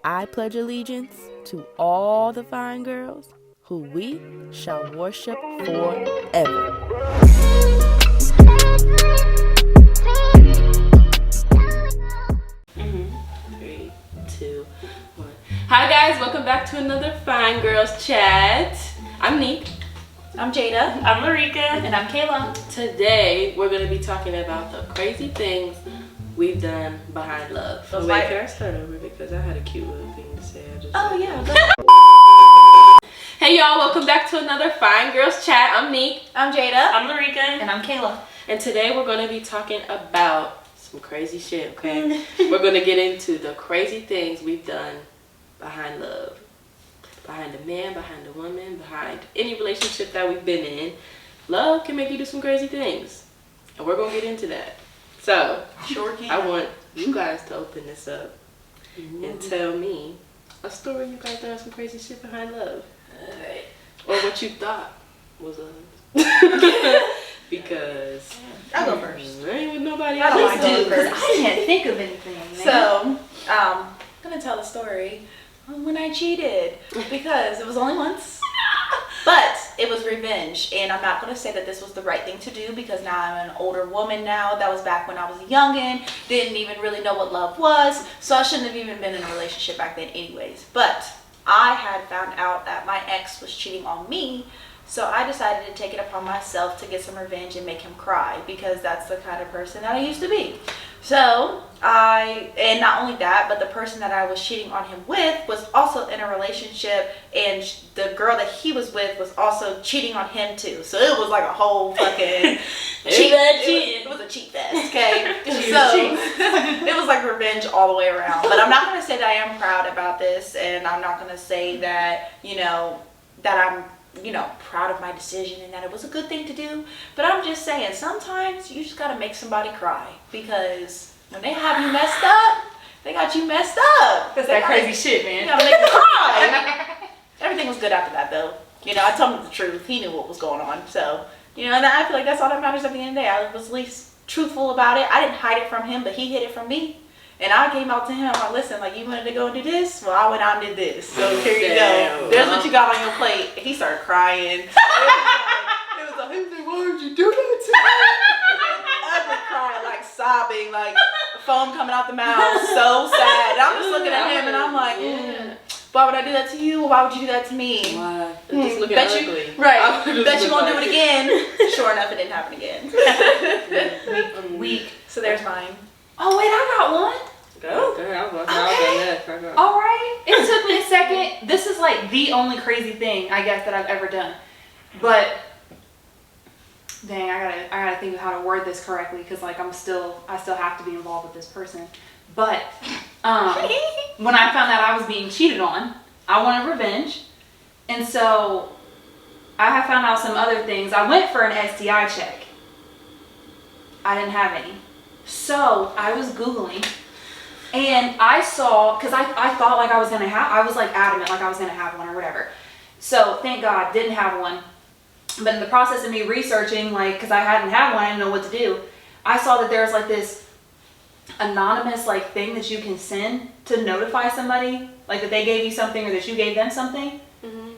I pledge allegiance to all the fine girls who we shall worship forever. 3, 2, 1. Hi guys, welcome back to another Fine Girls Chat. I'm Nique. I'm Jada. I'm Lericka. And I'm Kaylah. Today we're going to be talking about the crazy things we've done behind love. Oh, wait, can I start over because I had a cute little thing to say. Hey y'all, welcome back to another Fine Girls Chat. I'm Nique. I'm Jada. I'm Lericka. And I'm Kaylah. And today we're going to be talking about some crazy shit, okay? We're going to get into the crazy things we've done behind love. Behind a man, behind a woman, behind any relationship that we've been in. Love can make you do some crazy things. And we're going to get into that. So, Sure can. I want you guys to open this up and tell me a story you guys done some crazy shit behind love. Or what you thought was love. Because I'll go first. I ain't with nobody I else. don't want to do, because because I can't think of anything. Man. So, I'm gonna tell the story on when I cheated because it was only once, but it was revenge. And I'm not gonna say that this was the right thing to do because now I'm an older woman now. That was back when I was a youngin', didn't even really know what love was, so I shouldn't have even been in a relationship back then, anyways. But I had found out that my ex was cheating on me. So I decided to take it upon myself to get some revenge and make him cry because that's the kind of person that I used to be. So and not only that, but the person that I was cheating on him with was also in a relationship, and the girl that he was with was also cheating on him too. So it was like a whole fucking cheat. It was a cheat fest, okay? So it was like revenge all the way around. But I'm not going to say that I am proud about this, and I'm not going to say that, that I'm proud of my decision and that it was a good thing to do. But I'm just saying, sometimes you just gotta make somebody cry because when they have you messed up, they got you messed up. that's that crazy shit, man. You gotta make them cry. Everything was good after that, though. I told him the truth. He knew what was going on. So, and I feel like that's all that matters at the end of the day. I was at least truthful about it. I didn't hide it from him, but he hid it from me. And I came out to him, like, listen, like, you wanted to go and do this? Well, I went out and did this. So here you go. There's what you got on your plate. He started crying. It was like, why would you do that to me? I was crying, like, sobbing, like, foam coming out the mouth, so sad. And I'm just looking at him, and I'm like, why would I do that to you? Why would you do that to me? Why? Just looking Bet ugly. Right. Bet you won't do it again. Sure enough, it didn't happen again. Weak. So there's mine. Oh, wait, I got one. Go. Okay. All right. It took me a second. This is like the only crazy thing, I guess, that I've ever done. But, dang, I gotta think of how to word this correctly because, like, I still have to be involved with this person. But, when I found out I was being cheated on, I wanted revenge. And so, I have found out some other things. I went for an STI check. I didn't have any. So I was Googling and I saw, because I thought like I was like adamant like I was going to have one or whatever. So thank God didn't have one. But in the process of me researching, like, because I hadn't had one, I didn't know what to do. I saw that there's like this anonymous like thing that you can send to notify somebody, like that they gave you something or that you gave them something.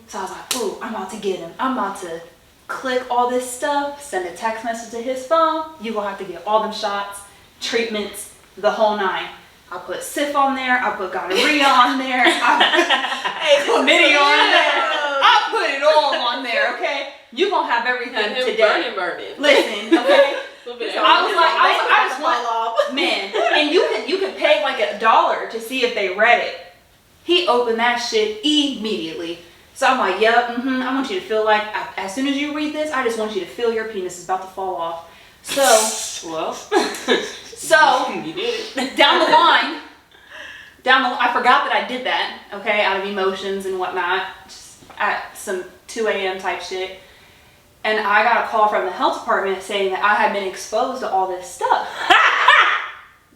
So I was like, ooh, I'm about to get him. I'm about to click all this stuff, send a text message to his phone. You gonna have to get all them shots, treatments, the whole nine. I put syph on there. I put gonorrhea on there. I put chlamydia on there. I put it all on there. Okay, you gonna have everything today. Burning. Listen, okay. I just want, man, and you can pay like $1 to see if they read it. He opened that shit immediately. So I'm like, yep, I want you to feel like, as soon as you read this, I just want you to feel your penis is about to fall off. So, You did it. down the line, I forgot that I did that, okay, out of emotions and whatnot, just at some 2 a.m. type shit. And I got a call from the health department saying that I had been exposed to all this stuff.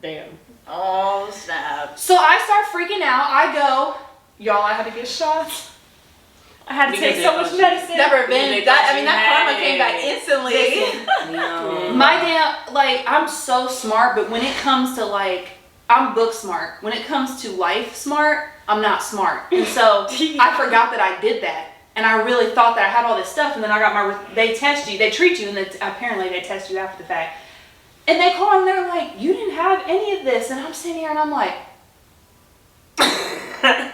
Damn. Oh, snap. So I start freaking out. I go, y'all, I had to get shots. I had to take so much medicine. That revenge, that karma came back instantly. My damn, like, I'm so smart, but when it comes to, like, I'm book smart. When it comes to life smart, I'm not smart. And so I forgot that I did that. And I really thought that I had all this stuff. And then I got they test you, they treat you, and apparently they test you after the fact. And they call and they're like, you didn't have any of this. And I'm sitting here and I'm like, I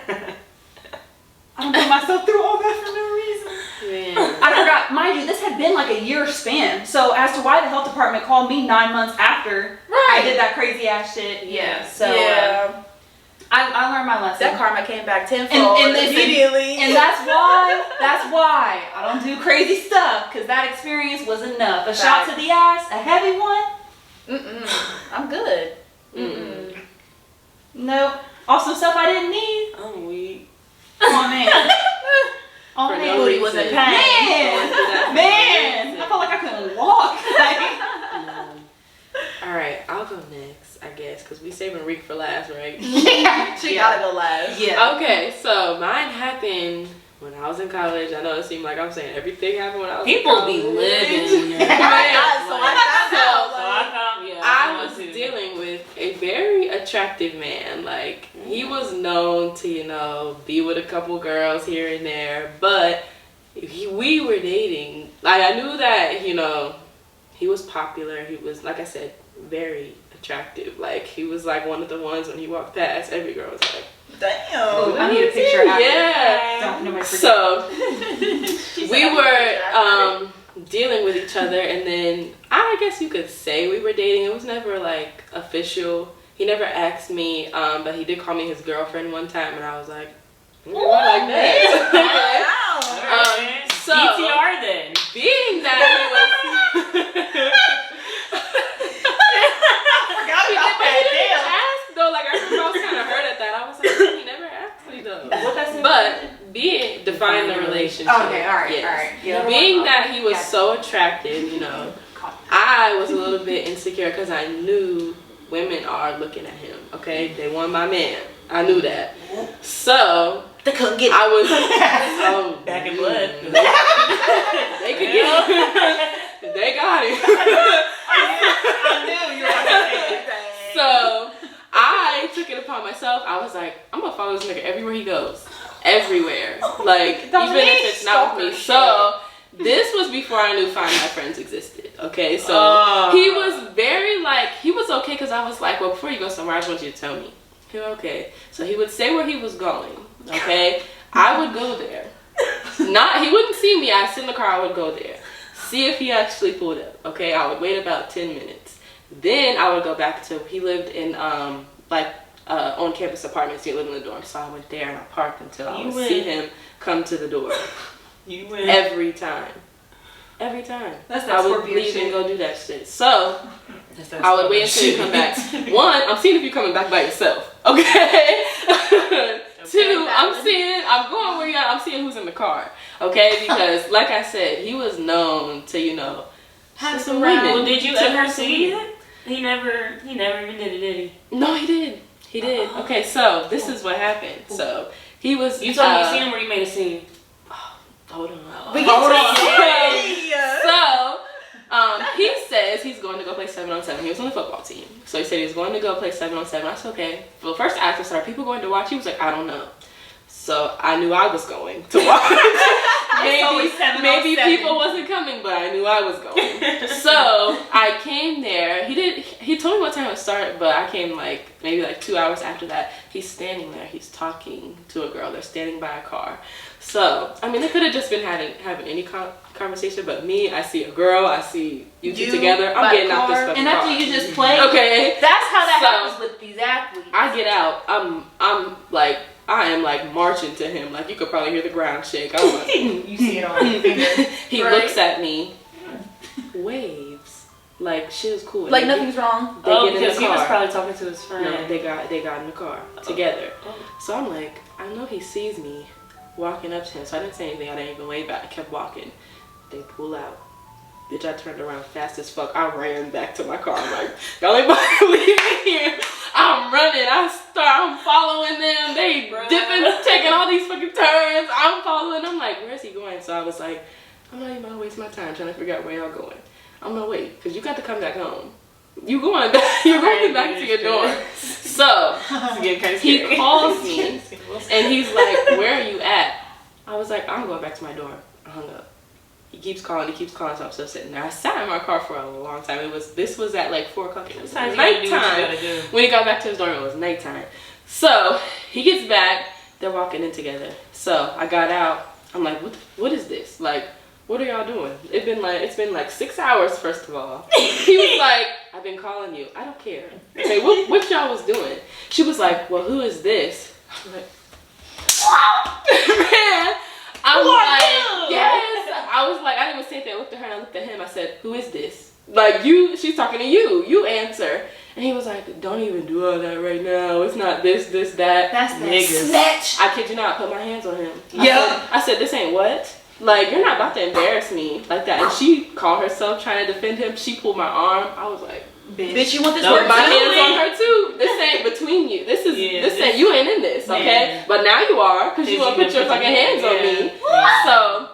don't put myself through all that for no reason. Yeah. I forgot, mind you, this had been like a year span. So as to why the health department called me 9 months after I did that crazy ass shit. Yeah. So I learned my lesson. That karma came back tenfold immediately. And that's why I don't do crazy stuff, because that experience was enough. A shot to the ass, a heavy one. I'm good. Nope. Also stuff I didn't need. I'm weak. Come on, man. Oh, man. booty was in pain. Man. I felt like I couldn't walk. All right, I'll go next, I guess, because we saving Reek for last, right? She gotta go last. Yeah. Okay, so mine happened when I was in college. I know it seemed like I'm saying everything happened when I was People in college. be living. I was dealing with a very attractive man. Like, he was known to, you know, be with a couple girls here and there, but we were dating. Like, I knew that, you know, he was popular. He was, like I said, very attractive. Like, he was like one of the ones when he walked past, every girl was like, damn. I need a picture after. Yeah. Don't nobody forget. So we were dealing with each other, and then I guess you could say we were dating. It was never like official. He never asked me, but he did call me his girlfriend one time, and I was like, I like that. So DTR then. being that he was though, like, I remember I was kind of hurt at that. I was like, he never asked me though. But being define the relationship. Okay, all right, yes. all right. Yeah. Being that he was so attractive, you know, I was a little bit insecure because I knew women are looking at him. Okay, they want my man. I knew that. So they couldn't get. I was Back in blood. They could get him. They got him. I knew you were going to say that. So I took it upon myself. I was like, I'm gonna follow this nigga everywhere he goes. Everywhere. Like, even if it's not with me. So this was before I knew Find My Friends existed. Okay, so he was very like, he was okay because I was like, well, before you go somewhere, I just want you to tell me. You're okay. So he would say where he was going. Okay, I would go there. He wouldn't see me. I'd sit in the car. I would go there. See if he actually pulled up. Okay, I would wait about 10 minutes. Then I would go back to, he lived in on campus apartments. He lived in the dorm, so I went there and I parked until I would see him come to the door. You win. Every time. Every time. That's I would Scorpio leave shit. and go do that shit. So I would wait until you come back. One, I'm seeing if you're coming back by yourself. Okay. Two, I'm going where you're at. I'm seeing who's in the car. Okay, because like I said, he was known to, you know, have some women. Well, did you ever see it? He never even did it, did he? No, he did. He did. Okay, so this is what happened. So he was. You told me you seen him or you made a scene? Hold on. Hold on. So he says he's going to go play 7-on-7. He was on the football team. So he said he was going to go play 7-on-7. I said, okay. Well, first I asked him, are people going to watch? He was like, I don't know. So I knew I was going to watch. maybe people wasn't coming, but I knew I was going. So I came there. He told me what time it started, but I came maybe 2 hours after that. He's standing there. He's talking to a girl. They're standing by a car. So, I mean, they could have just been having any conversation, but me, I see a girl, I see you two together, I'm getting out this fucking and after car. you just play, okay, that's how that happens with these athletes. I get out, I am like marching to him, like you could probably hear the ground shake. I'm like, you see it on your finger. He looks at me, waves, like shit is cool. Like nothing's wrong. They get in because the he car. was probably talking to his friend. No, they got in the car together. So I'm like, I know he sees me walking up to him, so I didn't say anything. I didn't even wave back. I kept walking. They pull out. Bitch, I turned around fast as fuck. I ran back to my car. I'm like, y'all ain't about to leave me here. I'm running. I'm following them. They dipping, taking all these fucking turns. I'm following. I'm like, where's he going? So I was like, I'm not even gonna waste my time trying to figure out where y'all going. I'm gonna wait, because you got to come back home. You going back to your dorm. So he calls me and he's like, where are you at? I was like, I'm going back to my dorm. I hung up. He keeps calling, so I'm still sitting there. I sat in my car for a long time. This was at like 4 o'clock. It was nighttime. When he got back to his dorm, it was nighttime. So he gets back, they're walking in together. So I got out. I'm like, what is this? Like, what are y'all doing? It's been like 6 hours, first of all. He was like, I've been calling you. I don't care. Okay, what y'all was doing? She was like, well, who is this? I'm like, man. I was like, yes. I was like, I didn't even say that. I looked at her and I looked at him. I said, who is this? Like, she's talking to you. You answer. And he was like, don't even do all that right now. It's not this, that. That's the niggas. Snatch. I kid you not. I put my hands on him. I said, this ain't what? Like, you're not about to embarrass me like that. And she called herself trying to defend him. She pulled my arm. I was like, bitch, you want this? Put my hands on her too. This ain't between you. This ain't, you ain't in this, okay? Yeah. But now you are, because you want to put your fucking hands on me. Yeah. So,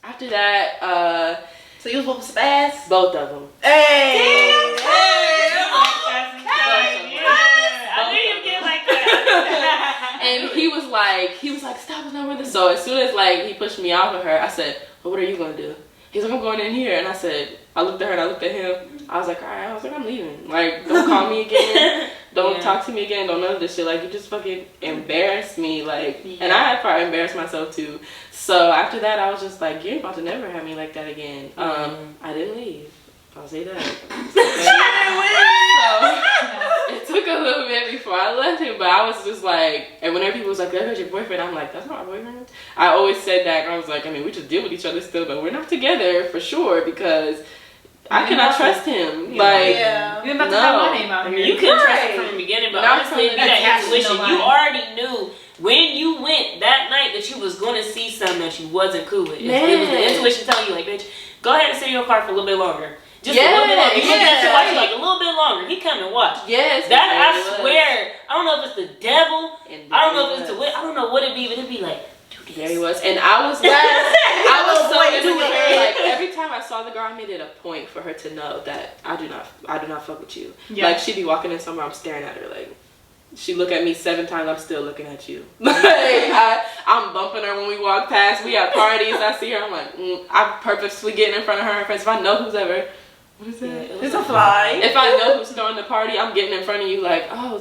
after that, so you was whooping some ass? Both of them. Hey! Damn! I knew you'd get like that. And he was like, stop, it's not worth it. So as soon as like he pushed me off of her, I said, well, what are you gonna do? He's like, I'm going in here. And I said, I looked at her and I looked at him. I was like, all right. I was like, I'm leaving. Like, don't call me again. Don't talk to me again. Don't none of this shit. Like, you just fucking embarrassed me. Like, and I had probably embarrassed myself too. So after that, I was just like, you're about to never have me like that again. I didn't leave. I'll say that. So it took a little bit before I left him, but I was just like, and whenever people was like, that's your boyfriend, I'm like, that's not my boyfriend. I always said that. I was like, I mean, we just deal with each other still, but we're not together for sure because I cannot trust him. Like, you're about to have my name out here. You couldn't trust him from the beginning, but honestly, you had intuition. You already knew when you went that night that you was going to see something that you wasn't cool with. It was the intuition telling you, like, bitch, go ahead and sit in your car for a little bit longer. Just a little bit longer. Watch like a little bit longer. He come and watch. Yes. That I swear. I don't know if it's the devil. I don't know if it's the I don't know what it be, but it'd be like, dude, there he was. And I was like, I was so insecure. Like every time I saw the girl, I made it a point for her to know that I do not fuck with you. Yeah. Like she'd be walking in somewhere, I'm staring at her like. She look at me 7 times, I'm still looking at you. Like, I'm bumping her when we walk past. We at parties, I see her, I'm like, I'm purposely getting in front of her and friends. If I know who's ever, what is that? Yeah, it's a fly. If I know who's throwing the party, I'm getting in front of you like, oh,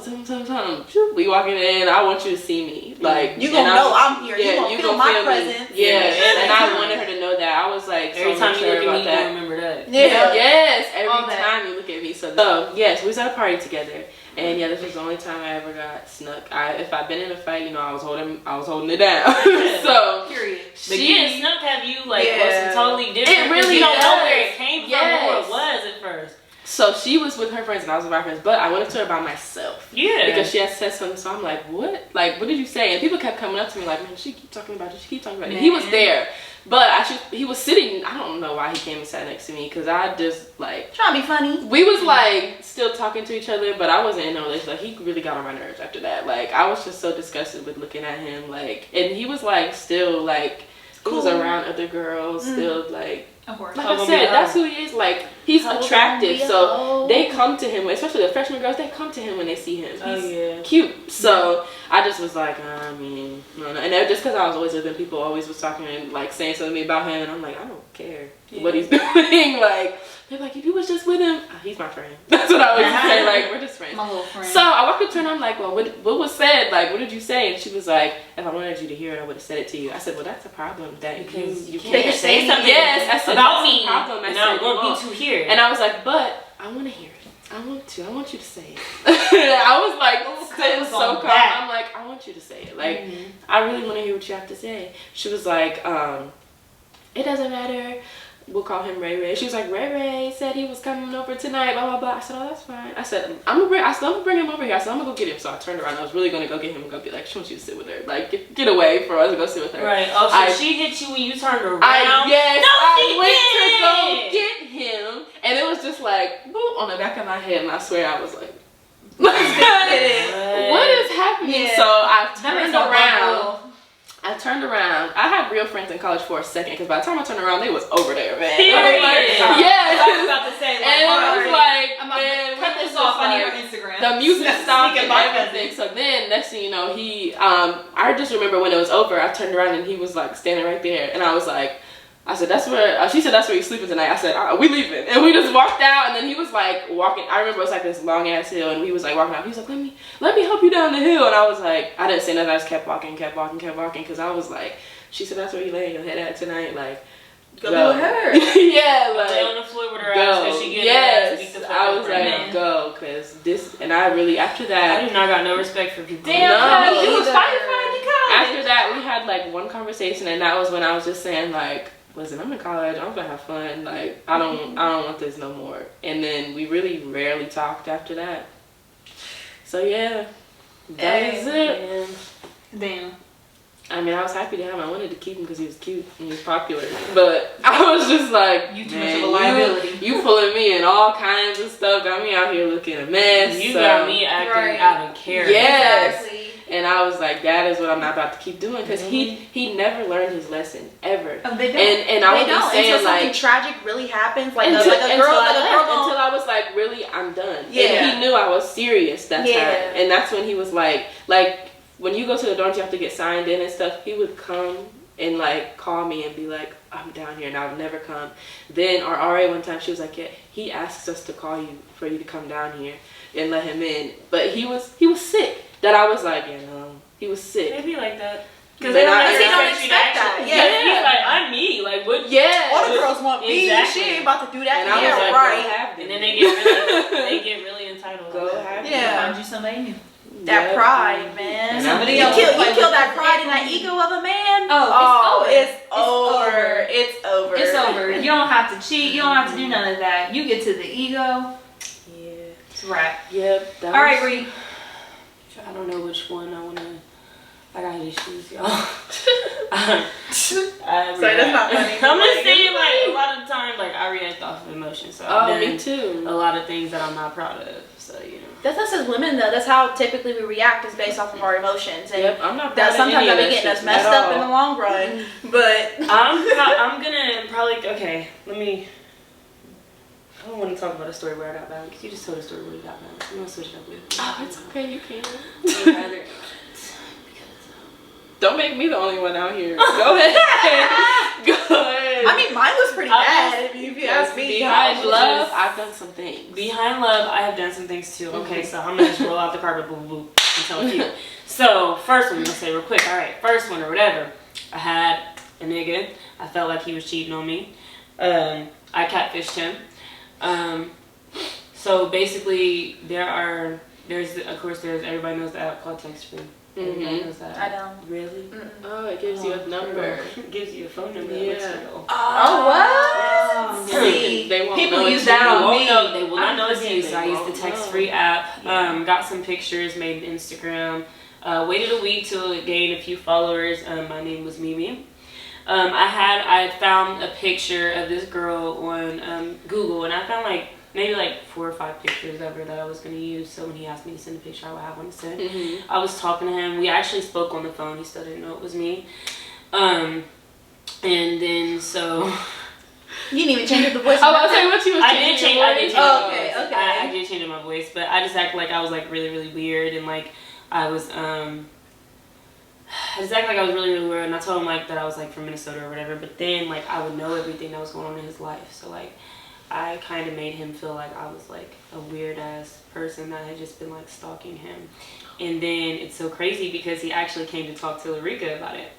we walking in, I want you to see me. Like, you gonna know I'm here. Yeah, you gonna feel my presence. Yeah, and I wanted her to know that. I was like, every time you look at me, you remember that. Yeah. Yes, every time you look at me. So yes, we was at a party together. And yeah, this was the only time I ever got snuck. If I'd been in a fight, you know, I was holding it down. So period. But getting snuck have you like was totally different. It really you don't know where it came from or who it was at first. So she was with her friends and I was with my friends, but I went up to her by myself. Yeah. Because she had said something, so I'm like, what? Like, what did you say? And people kept coming up to me like, man, she keep talking about you. She keep talking about you. He was there. But he was sitting, I don't know why he came and sat next to me, because I just, like... Trying to be funny. We was, like, still talking to each other, but I wasn't in no relationship. Like, he really got on my nerves after that. Like, I was just so disgusted with looking at him, like... And he was, like, still, like... Cool. He was around other girls, still, like... Of course. Like I said, that's who he is. Like, he's attractive, so they come to him, especially the freshman girls, they come to him when they see him. He's cute. So I just was like, I mean, no. And just because I was always with him, people always was talking and like saying something to me about him, and I'm like, I don't care what he's doing. Like, they're like, if you was just with him, he's my friend. That's what I always say. Like, we're just friends. My little friend. So I walked up to her and I'm like, well, what was said? Like, what did you say? And she was like, if I wanted you to hear it, I would have said it to you. I said, well, that's a problem that you can't say something. Yes, I said, about me. Problem. And I want me to hear it. And I was like, but I want to hear it. I want you to say it. I was like, sitting so calm. I'm like, I want you to say it. Like, I really want to hear what you have to say. She was like, it doesn't matter. We'll call him Ray Ray. She was like, Ray Ray said he was coming over tonight, blah, blah, blah. I said, oh, that's fine. I said, I'm gonna bring him over here. I said, I'm gonna go get him. So I turned around. I was really gonna go get him and go be like, she wants you to sit with her. Like, get away for us to go sit with her. Right. Oh, so she hit you when you turned around? Yes. No, I went to go get him. And it was just like, boop, on the back of my head. And I swear I was like, what is happening? Yeah. So I turned around. I turned around. I had real friends in college for a second because by the time I turned around, they was over there, man. Yeah, yeah. I was about to say, like, and it was like, I'm man, cut this off on your Instagram. The music stopped and everything. So then, next thing you know, he, I just remember when it was over, I turned around and he was like standing right there, and I was like, I said, that's where, she said, that's where you're sleeping tonight. I said, we leaving. And we just walked out, and then he was like walking, I remember it was like this long ass hill, and we was like walking out. He was like, let me help you down the hill. And I was like, I didn't say nothing, I just kept walking, because I was like, she said, that's where you laying your head at tonight, like, go with her. yeah, like, lay on the floor with her ass, because she getting her ass beat the fuck I was up like, right now. go, because this, and I really, after that. I do not got no respect for people. Damn, No, you was either. firefighting in college. After that, we had like one conversation, and that was when I was just saying like, listen, I'm in college, I'm gonna have fun, like, I don't want this no more. And then we really rarely talked after that. So yeah, that is it. Damn. I mean, I was happy to have him. I wanted to keep him because he was cute and he was popular. But I was just like, you too much of a liability. You pulling me in all kinds of stuff. Got me out here looking a mess. You got me acting out of character. Yes. Exactly. And I was like, that is what I'm not about to keep doing, because he never learned his lesson ever. Oh, they don't. And I would be saying until something like tragic really happens, like until I I was like, really, I'm done. Yeah. And he knew I was serious that Yeah. time, and that's when he was like when you go to the dorms, you have to get signed in and stuff. He would come and like call me and be like, I'm down here, and I would never come. Then our RA one time, she was like, yeah, he asks us to call you for you to come down here and let him in, but he was sick. That I was like, he was sick. Maybe like that. Because They they don't expect that. Yeah. He's like, I'm me. Like, what? Yeah. all the girls want me. Exactly. She ain't about to do that. And I was like, right. go have them. And then they get really entitled. Go have them. Yeah. Find you somebody new. That pride, man. And Somebody You else kill play that with pride it. and that ego of a man. It's over. It's over. It's over. You don't have to cheat. You don't have to do none of that. You get to the ego. Yeah. It's a wrap. Yep. All right, Ree. I don't know which one I want to. I got issues, y'all. Sorry, that's not funny. I'm just saying, like, a lot of the time, like, I react off of emotion. So I've me done too. a lot of things that I'm not proud of. So, you know. That's us as women, though. That's how typically we react, is based off of our emotions. And Yep, I'm not. that sometimes that be getting us messed up in the long run. But I'm gonna probably, okay, let me, I don't want to talk about a story where I got mad, because you just told a story where you got mad. I'm gonna switch it up with you. Oh, it's okay. You can. I'd rather not. Don't make me the only one out here. Go ahead. Go ahead. I mean, mine was pretty bad. If you ask me. Behind love, I've done some things. Behind love, I have done some things too. Okay, so I'm gonna just roll out the carpet, boom, boom, and tell you. So, first one, I'm gonna say real quick. All right, first one or whatever. I had a nigga. I felt like he was cheating on me. I catfished him. So basically, there's everybody knows the app called Text Free. Everybody knows that. I don't. Really? Oh, it gives you a number. It gives you a phone number. Yeah. That's real. Oh, what? See, They won't people know use it's that you. on me. They will not know it's you. So I used the Text Free app. Got some pictures, made an Instagram. Waited a week till it gained a few followers. My name was Mimi. I found a picture of this girl on Google, and I found maybe 4 or 5 pictures of her that I was going to use. So when he asked me to send a picture, I would have one to send. Mm-hmm. I was talking to him. We actually spoke on the phone. He still didn't know it was me. And then so You didn't even change the voice. I was saying what you was I did change. I did change. Oh, my okay, voice. okay. I did change my voice, but I just acted like I was really, really weird, and I was I just acted like I was really, really weird, and I told him that I was from Minnesota or whatever. But then I would know everything that was going on in his life, so I kind of made him feel like I was a weird ass person that had just been stalking him. And then it's so crazy because he actually came to talk to Lericka about it.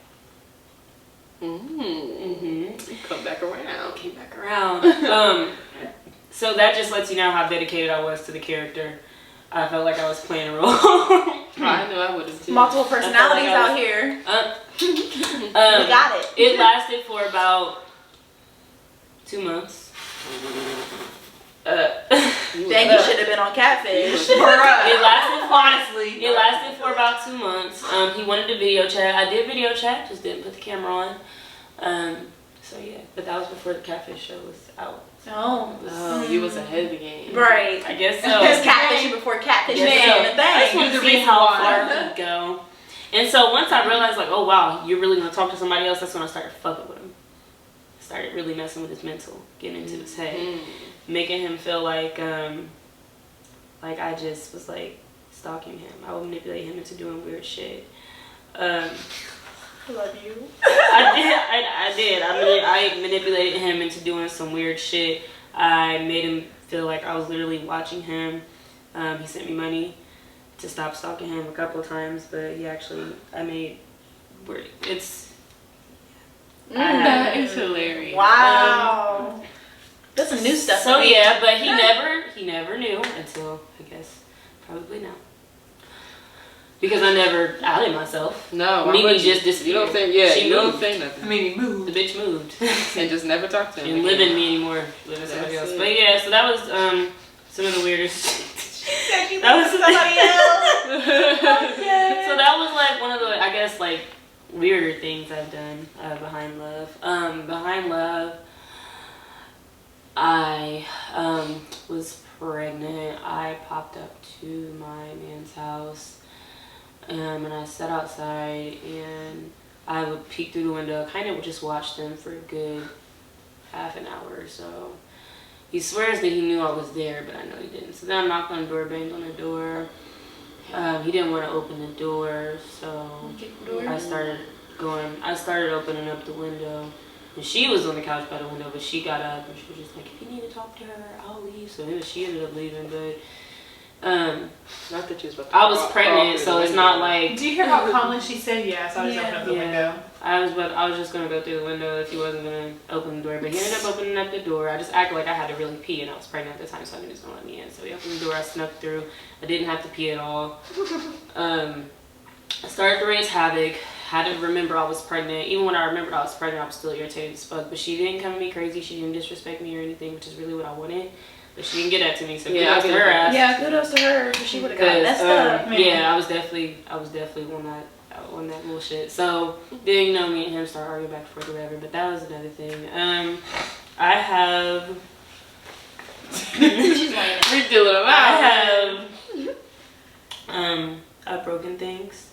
Come back around. Came back around. So that just lets you know how dedicated I was to the character. I felt like I was playing a role. I knew I would have too. Multiple personalities out here. We got it. It lasted for about 2 months. Dang, you should have been on Catfish. It lasted for about 2 months. He wanted to video chat. I did video chat, just didn't put the camera on. So yeah, but that was before the Catfish show was out. Oh, you was ahead of the game. right. I guess so. It's catfishing before catfish became a thing. I just want to see how far we go. And so once I realized, like, oh wow, you're really gonna talk to somebody else, that's when I started fucking with him. I started really messing with his mental, getting into his head, making him feel like I just was like stalking him. I would manipulate him into doing weird shit. I love you. I did. I manipulated him into doing some weird shit. I made him feel like I was literally watching him. He sent me money to stop stalking him a couple of times, but he actually, That is hilarious. Wow. That's some new stuff. So yeah, but he never knew until, I guess, probably now. Because I never outed myself. No, Mimi just disappeared. You don't think, you don't think nothing. I mean, he moved. The bitch moved. And just never talked to him. Didn't live in me anymore. Live in somebody else. But yeah, so that was some of the weirdest. That was somebody else. Okay. So that was like one of the, I guess, like weirder things I've done behind love. Behind love, I was pregnant. I popped up to my man's house, and I sat outside, and I would peek through the window. Kind of would just watch them for a good half an hour or so. He swears that he knew I was there, but I know he didn't. So then I knocked on the door, banged on the door. He didn't want to open the door, so I started opening up the window. And she was on the couch by the window, but she got up and she was just like, if you need to talk to her, I'll leave. So she ended up leaving, but not that you was about to I was pregnant, so it's not like. Do you hear how calmly she said yes? I just opened up the window. I was just gonna go through the window if he wasn't gonna open the door, but he ended up opening up the door. I just acted like I had to really pee, and I was pregnant at the time, so I knew he was gonna let me in. So he opened the door, I snuck through. I didn't have to pee at all. I started to raise havoc. Had to remember I was pregnant. Even when I remembered I was pregnant, I was still irritated as fuck. But she didn't come at me crazy. She didn't disrespect me or anything, which is really what I wanted. But she didn't get that to me, so kudos to her ass. Yeah, kudos to her. She would have got messed up. Yeah, I was definitely on that bullshit. So then, you know, me and him started arguing back and forth or whatever. But that was another thing. I have. She's laying it. We're dealing with I have. I've broken things.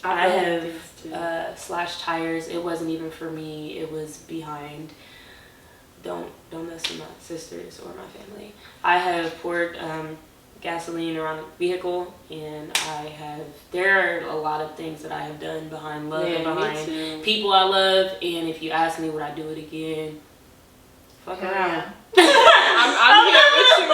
I have slashed tires. It wasn't even for me. It was behind. Don't mess with my sisters or my family. I have poured gasoline around a vehicle, and there are a lot of things that I have done behind love and behind people I love. And if you ask me would I do it again, fuck around. I'm here with you.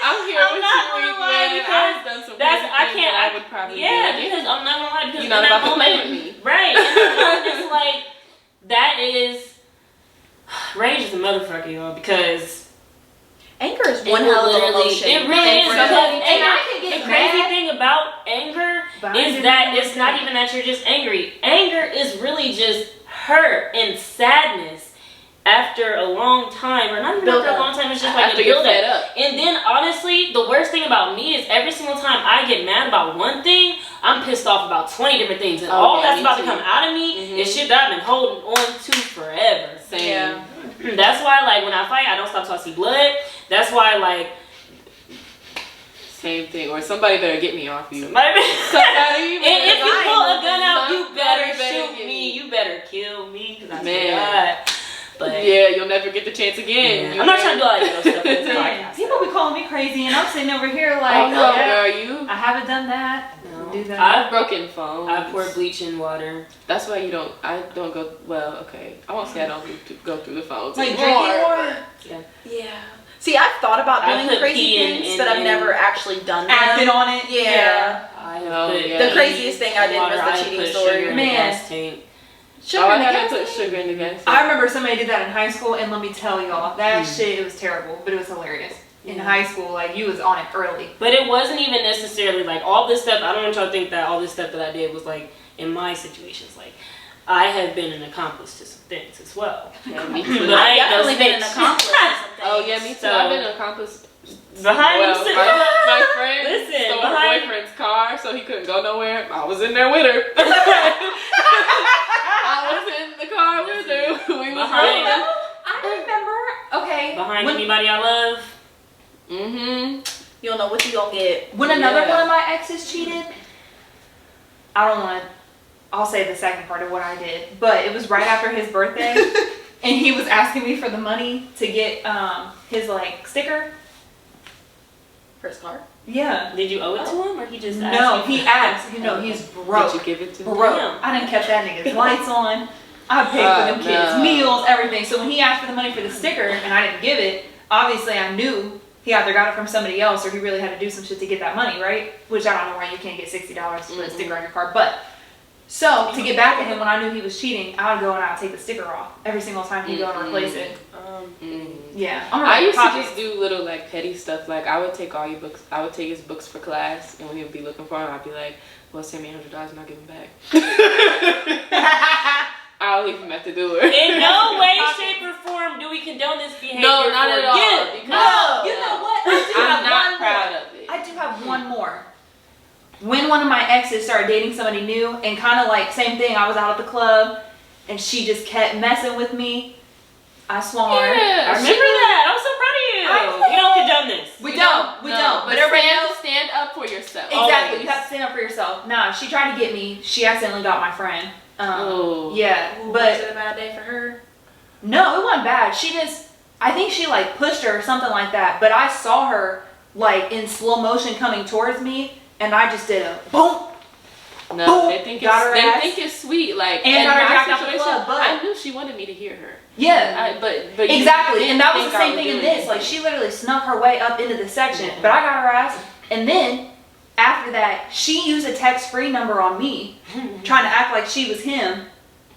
I'm here with you, man. I've done some things I would probably do. Because I'm not gonna lie, because you're not about to play with me, right? And it's like that is rage is a motherfucker, y'all, because anger is one hell of an emotion. It really is. The crazy thing about anger is that it's not even that you're just angry. Anger is really just hurt and sadness. After a long time, or not even after a long time, it's just like a build up. And then honestly, the worst thing about me is every single time I get mad about one thing, I'm pissed off about 20 different things. And all that's about to come out of me is shit that I've been holding on to forever. Same. Yeah. That's why, like, when I fight, I don't stop till I see blood. That's why, like, same thing. Or somebody better get me off you. Somebody and if you pull a gun out, you better shoot me. You better kill me. Cause I swear God. But yeah, you'll never get the chance again. Yeah. I'm not trying to do all that stuff. This podcast. People be calling me crazy, and I'm sitting over here like, oh no, girl, you. I haven't done that. No. Do that. I've broken phones. I poured bleach in water. That's why you don't. I don't go. Well, okay. I won't say I don't go through the phones. Like drinking water. Yeah. See, I've thought about doing crazy things, but I've never actually done them. Acted on it. Yeah. The craziest thing I did was the cheating story. Man. Sugar I had to put sugar in the gas. I remember somebody did that in high school, and let me tell y'all, that shit, it was terrible, but it was hilarious. In high school, like, you was on it early. But it wasn't even necessarily, like, all this stuff, I don't want y'all to think that all this stuff that I did was, like, in my situations. Like, I have been an accomplice to some things as well. Yeah, me too. But I ain't definitely been an accomplice to some things. Oh, yeah, me too. So, I've been an accomplice. Behind my friend stole her behind boyfriend's car, so he couldn't go nowhere. I was in there with her. I was in the car with her. We was rolling. I remember. Okay. Behind anybody I love. You don't know what you gonna get. When another one of my exes cheated, I don't want to, I'll say the second part of what I did, but it was right after his birthday and he was asking me for the money to get his like sticker. For his car? Yeah. Did you owe it to him, or he just asked? No, he asked. You know, he's broke. Did you give it to him? Broke. Yeah. I done kept that nigga's lights on. I paid for them kids' meals, everything. So when he asked for the money for the sticker and I didn't give it, obviously I knew he either got it from somebody else or he really had to do some shit to get that money, right? Which I don't know why you can't get $60 to put a sticker on your car. But so to get back at him when I knew he was cheating, I would go and I would take the sticker off every single time he'd go and replace it. Yeah, I used to just do little like petty stuff. Like I would take all your books. I would take his books for class, and when he would be looking for them, I'd be like, "Well, send me $100 and I'll give them back." I'll leave him at the door. In no way, shape, or form do we condone this behavior. No, not at all. No, you know what? I'm not proud of it. I do have one more. When one of my exes started dating somebody new, and kind of like same thing, I was out at the club, and she just kept messing with me. I swung on her. I remember that. I'm so proud of you. We don't condone this. We don't. But everybody else, stand up for yourself. Exactly. Always. You have to stand up for yourself. Nah, she tried to get me. She accidentally got my friend. Oh. Yeah, Ooh, but was it a bad day for her? no, it wasn't bad. She just, I think she like pushed her or something like that. But I saw her like in slow motion coming towards me, and I just did a boom. No, Boom. they think Got her it's ass. they think it's sweet. Like And in got her my dragged out the situation, club, but- I knew she wanted me to hear her. Yeah. But Exactly, you and that was didn't the think same I thing in was this. doing Like she literally snuck her way up into the section, but I got her ass. And then after that, she used a text-free number on me, trying to act like she was him.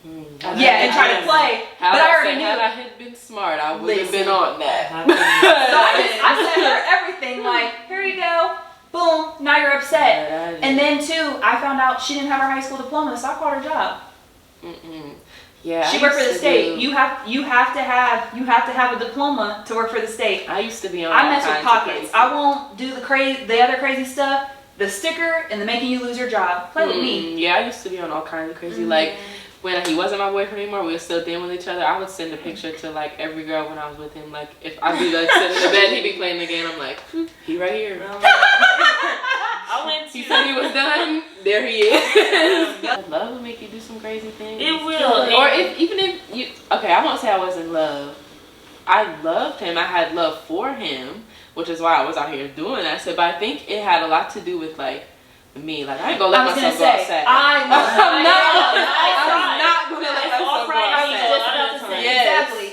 Yeah, and trying to play. But I already knew. Had I had been smart, I would have Listen. been on that. So I sent her everything. Like, here you go. Boom. Now you're upset. And then too, I found out she didn't have her high school diploma, so I caught her job. Yeah, She worked for the state. You have to have a diploma to work for the state. I used to be on. I mess with pockets. I won't do the other crazy stuff, the sticker, and the making you lose your job. Play with me. Yeah, I used to be on all kinds of crazy. Like when he wasn't my boyfriend anymore, we were still dealing with each other. I would send a picture to like every girl when I was with him. Like if I'd be like sitting in the bed, he'd be playing the game. I'm like, he right here. I went to. He said he was done. There he is. Love will make you do some crazy things. It will. Or even if you. Okay, I won't say I was in love. I loved him. I had love for him, which is why I was out here doing that. So, but I think it had a lot to do with like me. Like I ain't gonna let myself go outside. I'm not gonna let myself go outside.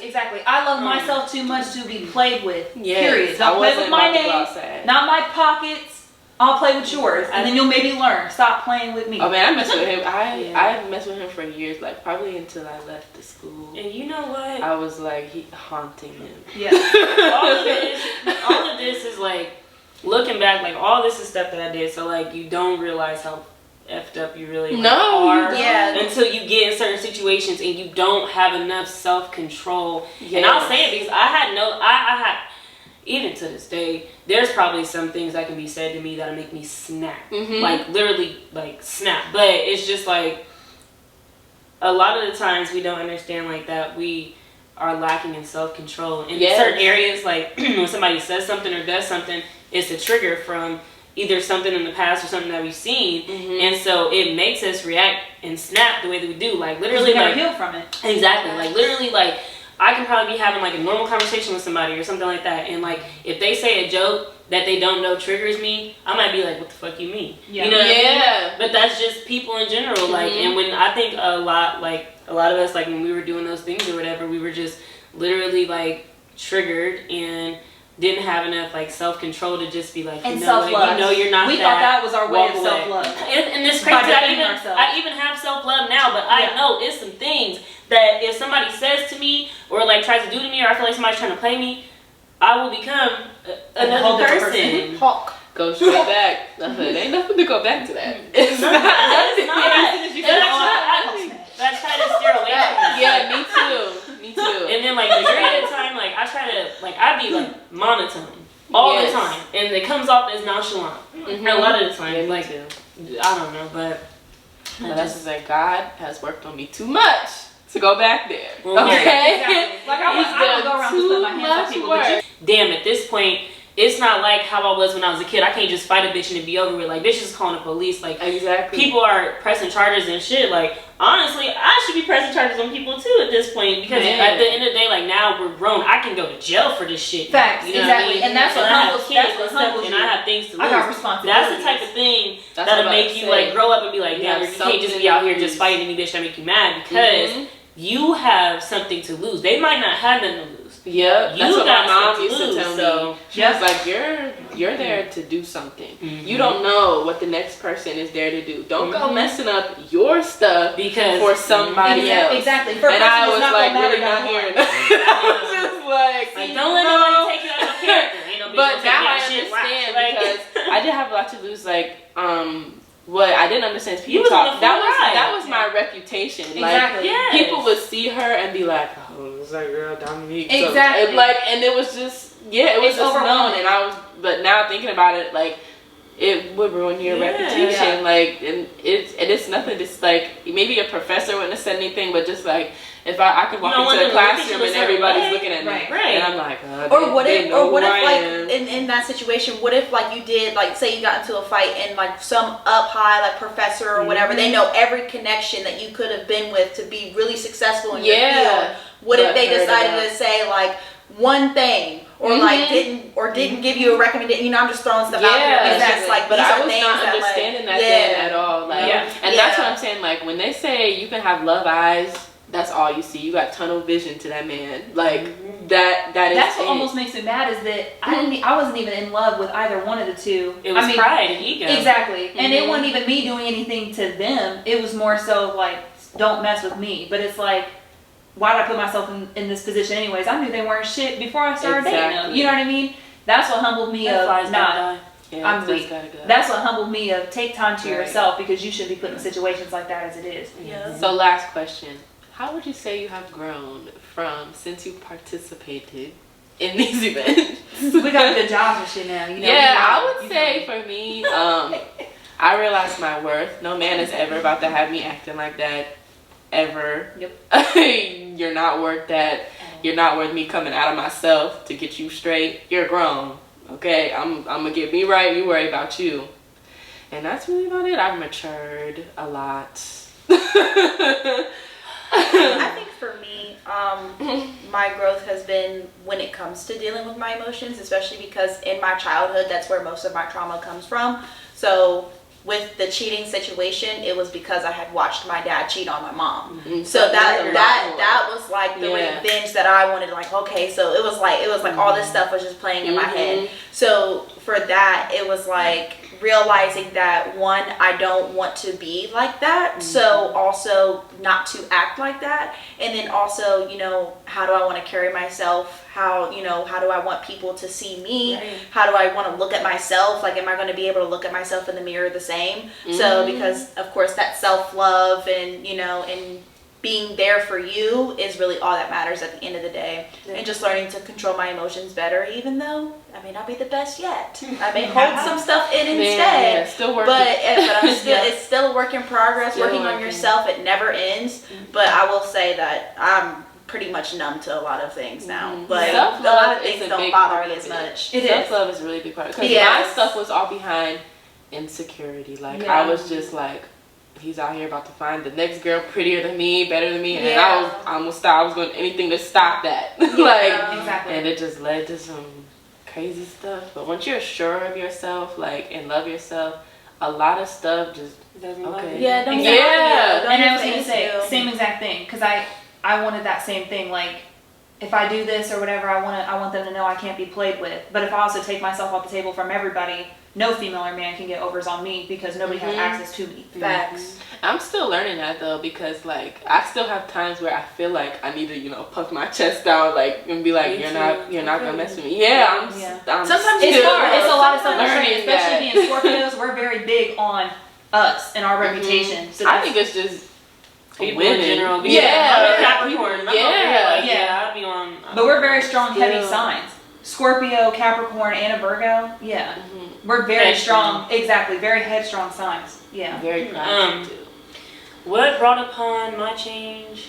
Exactly. I love myself too much to be played with. Yes, Period. Don't play with my name. Not my pockets. I'll play with yours, and then you'll maybe learn. Stop playing with me. Oh man, I messed with him. I messed with him for years, like probably until I left the school. And you know what? I was like haunting him. Yeah. all of this is like looking back. Like all this is stuff that I did. So like you don't realize how effed up you really are. Yeah. Until you get in certain situations and you don't have enough self-control. Yes. And I'll say it because I had. Even to this day, there's probably some things that can be said to me that'll make me snap. Like, literally, like, snap. But it's just, like, a lot of the times we don't understand, like, that we are lacking in self-control. In certain areas, like, when somebody says something or does something, it's a trigger from either something in the past or something that we've seen. And so it makes us react and snap the way that we do. Like, literally, never like... heal from it. Exactly. Like, literally, like... I can probably be having like a normal conversation with somebody or something like that, and like if they say a joke that they don't know triggers me, I might be like, "What the fuck you mean?" Yeah. You know what I mean? But that's just people in general. Like, and when I think a lot of us, like when we were doing those things or whatever, we were just literally like triggered and didn't have enough like self-control to just be like, and you know, self-love. You know, you're not. We thought that was our way of self-love. And it's crazy. I even have self-love now, but I know it's some things that if somebody says to me or like tries to do to me, or I feel like somebody's trying to play me, I will become another person. Hawk. Go straight back. It ain't nothing to go back to that. It's not. I try to steer away from that. Yeah, me too. And then like majority of the time, like I try to like I be like monotone all the time, and it comes off as nonchalant. A lot of the time, like I don't know, but that's just like God has worked on me too much to go back there. Okay. Exactly. Like I would go around just put my hands on people. Damn, at this point, it's not like how I was when I was a kid. I can't just fight a bitch and it be over with. Like, bitches is calling the police. Like, exactly. People are pressing charges and shit. Like, honestly, I should be pressing charges on people too at this point, because at the end of the day, like, now we're grown. I can go to jail for this shit. Facts, you know exactly. what I mean? And that's what humbles you. And I have things to lose. I got responsibilities. That's the type of thing that'll make you like grow up and be like, damn, you can't just be out here just fighting any bitch that make you mad, because you have something to lose. They might not have nothing to lose. Yep, that's what my mom used to tell me. She was like, you're there to do something. You don't know what the next person is there to do. Don't go messing up your stuff because for somebody else. Exactly. And I was like really not hearing that. I was just like don't let nobody take you out of your character. Ain't no bitch but now I shit. understand because I did have a lot to lose. Like what I didn't understand is people talk. That was my reputation. Exactly. Like people would see her and be like, "Oh, it's that girl Dominique." Exactly. So, and it was just it was just known. And but now thinking about it, like it would ruin your reputation. Like and it's nothing. Just like maybe a professor wouldn't have said anything, but just like. If I could walk into a classroom and everybody's looking at me, and I'm like, or what if like in that situation, what if like you did like say you got into a fight and like some up high like professor or whatever, they know every connection that you could have been with to be really successful in your field. What if they decided to say like one thing or like didn't give you a recommendation? You know, I'm just throwing stuff out there. It's just like, but I was not that, understanding that then at all. Like, and that's what I'm saying. Like when they say you can have love eyes. That's all you see. You got tunnel vision to that man. Like that is. That's what almost makes me mad is that I wasn't even in love with either one of the two. It was pride and ego. Exactly, and it wasn't even me doing anything to them. It was more so like, don't mess with me. But it's like, why did I put myself in this position anyways? I knew they weren't shit before I started dating them. You know what I mean? That's what humbled me of not. I'm weak. That's what humbled me of take time to yourself, because you shouldn't be put in situations like that as it is. So last question. How would you say you have grown from since you participated in these events? We got good jobs and shit now. You know, I would say for me, I realized my worth. No man is ever about to have me acting like that, ever. Yep. You're not worth that. You're not worth me coming out of myself to get you straight. You're grown, okay? I'm gonna get me right. You worry about you, and that's really about it. I've matured a lot. I think for me, my growth has been when it comes to dealing with my emotions, especially because in my childhood, that's where most of my trauma comes from. So with the cheating situation, it was because I had watched my dad cheat on my mom. So that was like the revenge that I wanted. Like, okay, so it was like all this stuff was just playing in my head. So for that, it was like realizing that one, I don't want to be like that, so also not to act like that, and then also, you know, how do I want to carry myself, how do I want people to see me, how do I want to look at myself, like am I going to be able to look at myself in the mirror the same? So because of course that self-love and and being there for you is really all that matters at the end of the day. And just learning to control my emotions better, even though I may not be the best yet. I may hold some stuff in instead. Still working. But I'm still it's still a work in progress. Working on yourself, it never ends. But I will say that I'm pretty much numb to a lot of things now. Like a lot of things don't bother me as much. Self-love is a really big part. Because my stuff was all behind insecurity. Like I was just like, he's out here about to find the next girl prettier than me, better than me, and I was going anything to stop that. Exactly. And it just led to some crazy stuff. But once you're sure of yourself, like, and love yourself, a lot of stuff just doesn't and I was gonna say same exact thing, because I wanted that same thing. Like, if I do this or whatever, I want them to know I can't be played with. But if I also take myself off the table from everybody, no female or man can get overs on me, because nobody has access to me. Facts. I'm still learning that though, because like I still have times where I feel like I need to puff my chest out, like, and be like, you're not gonna mess with me. I'm sometimes it's hard. It's a lot of stuff learning, especially being Scorpios. We're very big on us and our reputation. So I think it's just people women in general. I'm a Capricorn. I'd be on. But we're very strong, heavy signs. Scorpio, Capricorn, and a Virgo. Yeah. We're very strong. Exactly. Very headstrong signs. Yeah. Very proud. What brought upon my change?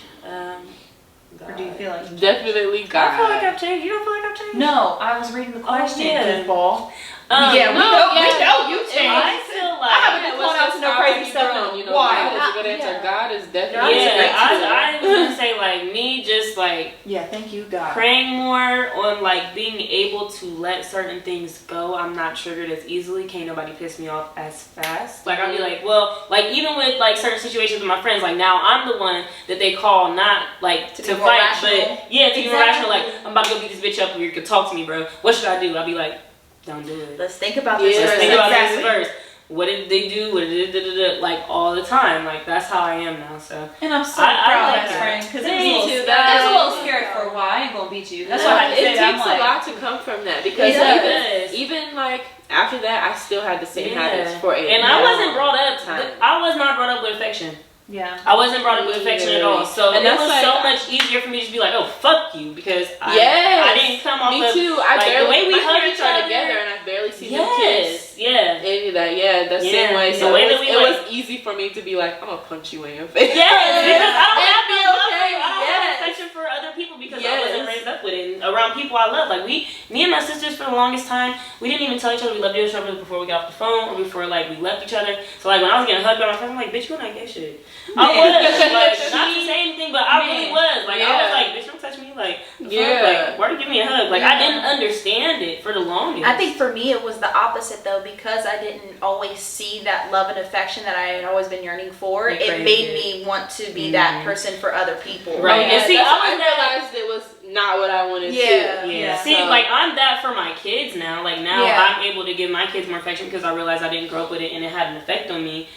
Or do you feel like you Definitely God. I feel like I've changed. You don't feel like I've changed? No, I was reading the question. yeah. Goofball. Yeah, we know you I changed. feel I like haven't been going out to no crazy stuff. You know, Why? God is a good answer. Yeah. God is definitely I was gonna say like me just like Yeah, thank you, God. praying more on like being able to let certain things go. I'm not triggered as easily. Can't nobody piss me off as fast. Like I'll be like, well, like even with like certain situations with my friends, like now I'm the one that they call not like to fight, rational. but yeah, to be more rational. Like I'm about to go beat this bitch up, or you can talk to me, bro. What should I do? I'll be like, don't do it. Let's think about this. Let's first. think about this Exactly. first. What did they do? What did it like all the time? Like that's how I am now. So And I'm so I proud, like best that. friend, because it Me was too, it guys. was a little scary for a while. I ain't gonna beat you. That's No, why I had to say it that. I'm takes like, a lot to come from that because It does. even like after that, I still had the same habits for a And I wasn't brought up. time. I was not brought up with affection. yeah. I wasn't brought up with affection at all. So And it that's was like- so much easier for me to just be like, oh fuck you, because I didn't come off Me of too. I like, barely, the way we my hug parents each are other. together, and I barely see them kiss. Yes, yeah. Any of that, the Yeah, same way. the So way it, that was, we, it like- was easy for me to be like, I'm gonna punch you in your face. Yes, because I don't have be no love okay, for, I don't yes. have affection for other people because I Yes. wasn't raised up with it and around people I love. Like me and my sisters for the longest time, we didn't even tell each other we loved each other before we got off the phone or before like we left each other. So like when I was getting hugged by my friends, I'm like, bitch, you not gay shit. I was like not to say anything, but I really was. Like I was like, bitch, don't touch me. Like like why do you give me a hug? Like I didn't understand it for the longest. I think for me it was the opposite though, because I didn't always see that love and affection that I had always been yearning for. Like It made me want to be that person for other people. Right. Yeah, And see, I realized it was not what I wanted Yeah. to. Yeah. So- See, like I'm that for my kids now. Like now Yeah. I'm able to give my kids more affection because I realized I didn't grow up with it and it had an effect on me.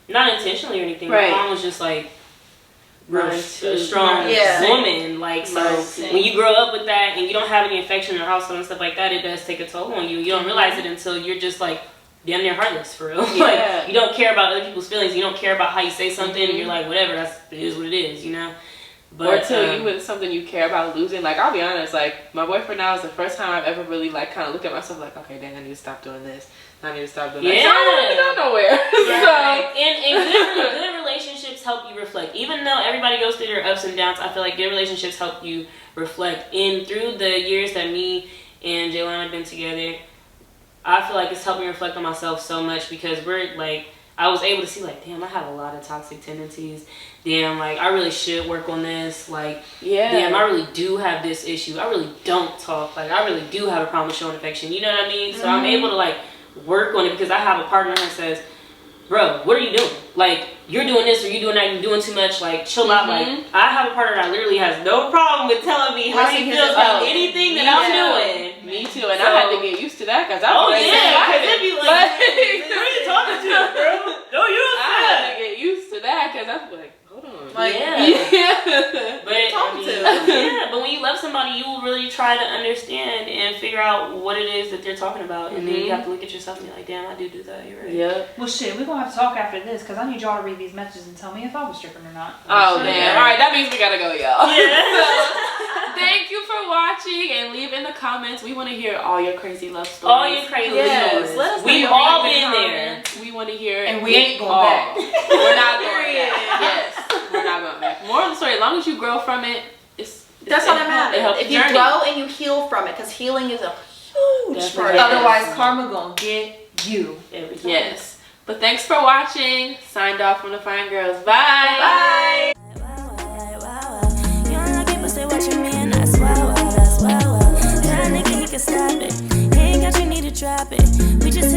Not intentionally or anything. Right. My mom was just like real Mine too. strong Yeah. woman. Like so Mine when you grow up with that and you don't have any affection in your household and stuff like that, it does take a toll on you. You don't realize it until you're just like damn near heartless for real. Yeah. Like you don't care about other people's feelings. You don't care about how you say something. And you're like whatever. It is what it is. You know. But, or till you with something you care about losing. Like I'll be honest, like my boyfriend now is the first time I've ever really like kind of looked at myself like, okay, dang, I need to stop doing this. I need to stop doing that. Yeah. So I don't really go nowhere. Right. And good relationships help you reflect. Even though everybody goes through their ups and downs, I feel like good relationships help you reflect. And through the years that me and Jayla have been together, I feel like it's helped me reflect on myself so much because we're like, I was able to see like, damn, I have a lot of toxic tendencies. Damn, like I really should work on this. Like, damn, I really do have this issue. I really don't talk. Like, I really do have a problem with showing affection. You know what I mean? So I'm able to like work on it because I have a partner that says, bro, what are you doing? Like, you're doing this or you're doing that, you're doing too much, like, chill out. Like, I have a partner that literally has no problem with telling me how he feels about anything that I'm doing. Me too, and I had to get used to that because I was Because it'd be like, who are you talking to, bro? No, you I had to get used to that because I'm like, hold on. Like, But but when you love somebody, you will really try to understand and figure out what it is that they're talking about, and then you have to look at yourself and be like, damn, I do that. You're right. Yeah. Well, shit, we're gonna have to talk after this because I need y'all to read these messages and tell me if I was stripping or not. Oh man! All right, that means we gotta go, y'all. Yeah. So, thank you for watching and leave in the comments. We want to hear all your crazy love stories. All your crazy stories. Let us know We've your all favorite been there. comments. We want to hear it. And we ain't going all. back. We're not going back. Yes, we're not going back. Moral of the story: as long as you grow from it, that's all that matters. It helps If you journey. grow and you heal from it, because healing is a huge Definitely. part of it. Otherwise, karma gonna get you. Every time. Yes. But thanks for watching. Signed off from the Fyne Girls. Bye. Bye. You don't like people say what you mean, that's wow. That nigga, he can stop it. He ain't got you need to drop it. We just